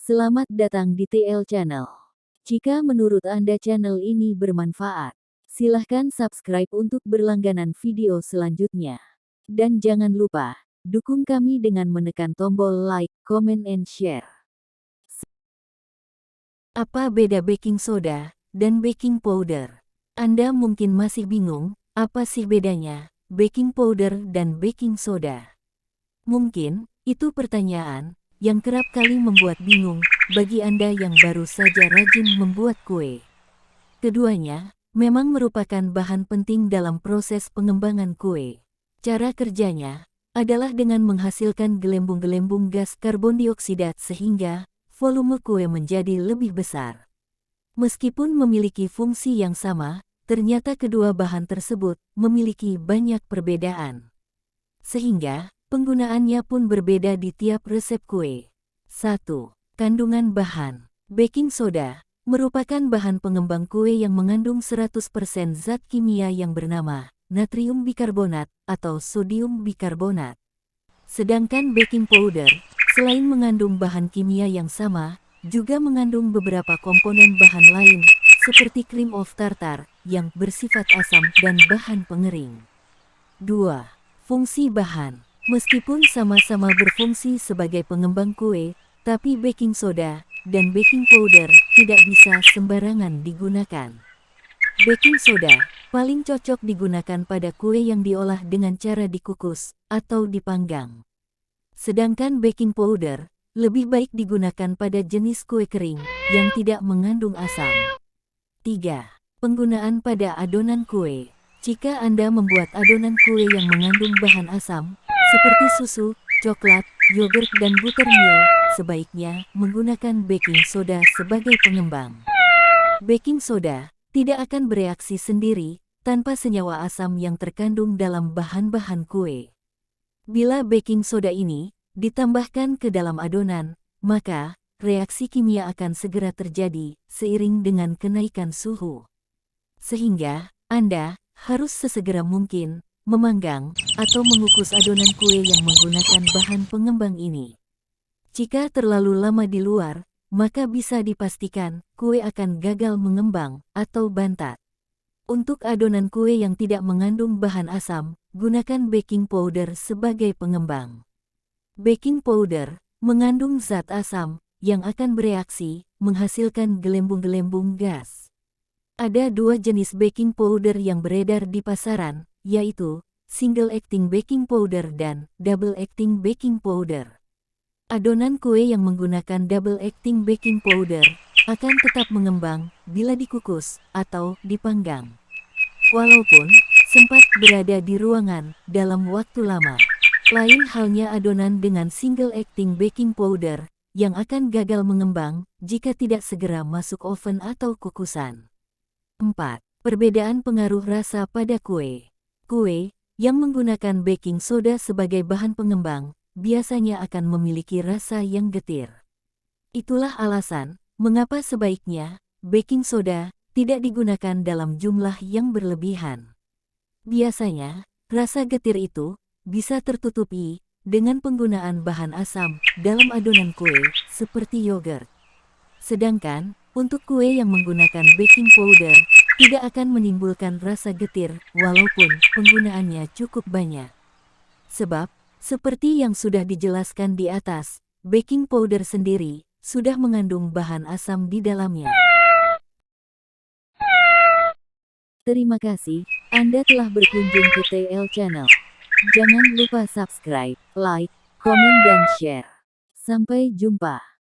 Selamat datang di TL Channel. Jika menurut Anda channel ini bermanfaat, silahkan subscribe untuk berlangganan video selanjutnya. Dan jangan lupa, dukung kami dengan menekan tombol like, comment, and share. Apa beda baking soda dan baking powder? Anda mungkin masih bingung, apa sih bedanya baking powder dan baking soda? Mungkin itu pertanyaan yang kerap kali membuat bingung bagi Anda yang baru saja rajin membuat kue. Keduanya memang merupakan bahan penting dalam proses pengembangan kue. Cara kerjanya adalah dengan menghasilkan gelembung-gelembung gas karbon dioksida sehingga volume kue menjadi lebih besar. Meskipun memiliki fungsi yang sama, ternyata kedua bahan tersebut memiliki banyak perbedaan. Sehingga, penggunaannya pun berbeda di tiap resep kue. 1. Kandungan bahan. Baking soda merupakan bahan pengembang kue yang mengandung 100% zat kimia yang bernama natrium bikarbonat atau sodium bikarbonat. Sedangkan baking powder, selain mengandung bahan kimia yang sama, juga mengandung beberapa komponen bahan lain, seperti cream of tartar, yang bersifat asam dan bahan pengering. 2. Fungsi bahan. Meskipun sama-sama berfungsi sebagai pengembang kue, tapi baking soda dan baking powder tidak bisa sembarangan digunakan. Baking soda paling cocok digunakan pada kue yang diolah dengan cara dikukus atau dipanggang. Sedangkan baking powder lebih baik digunakan pada jenis kue kering yang tidak mengandung asam. 3. Penggunaan pada adonan kue. Jika Anda membuat adonan kue yang mengandung bahan asam, seperti susu, coklat, yogurt, dan buttermilk, sebaiknya menggunakan baking soda sebagai pengembang. Baking soda tidak akan bereaksi sendiri tanpa senyawa asam yang terkandung dalam bahan-bahan kue. Bila baking soda ini ditambahkan ke dalam adonan, maka reaksi kimia akan segera terjadi seiring dengan kenaikan suhu. Sehingga, Anda harus sesegera mungkin memanggang atau mengukus adonan kue yang menggunakan bahan pengembang ini. Jika terlalu lama di luar, maka bisa dipastikan kue akan gagal mengembang atau bantat. Untuk adonan kue yang tidak mengandung bahan asam, gunakan baking powder sebagai pengembang. Baking powder mengandung zat asam yang akan bereaksi menghasilkan gelembung-gelembung gas. Ada dua jenis baking powder yang beredar di pasaran, yaitu single acting baking powder dan double acting baking powder. Adonan kue yang menggunakan double acting baking powder akan tetap mengembang bila dikukus atau dipanggang, walaupun sempat berada di ruangan dalam waktu lama. Lain halnya adonan dengan single acting baking powder yang akan gagal mengembang jika tidak segera masuk oven atau kukusan. 4. Perbedaan pengaruh rasa pada kue. Kue yang menggunakan baking soda sebagai bahan pengembang biasanya akan memiliki rasa yang getir. Itulah alasan mengapa sebaiknya baking soda tidak digunakan dalam jumlah yang berlebihan. Biasanya, rasa getir itu bisa tertutupi dengan penggunaan bahan asam dalam adonan kue seperti yogurt. Sedangkan, untuk kue yang menggunakan baking powder, tidak akan menimbulkan rasa getir walaupun penggunaannya cukup banyak. Sebab, seperti yang sudah dijelaskan di atas, baking powder sendiri sudah mengandung bahan asam di dalamnya. Terima kasih, Anda telah berkunjung ke TL Channel. Jangan lupa subscribe, like, komen, dan share. Sampai jumpa.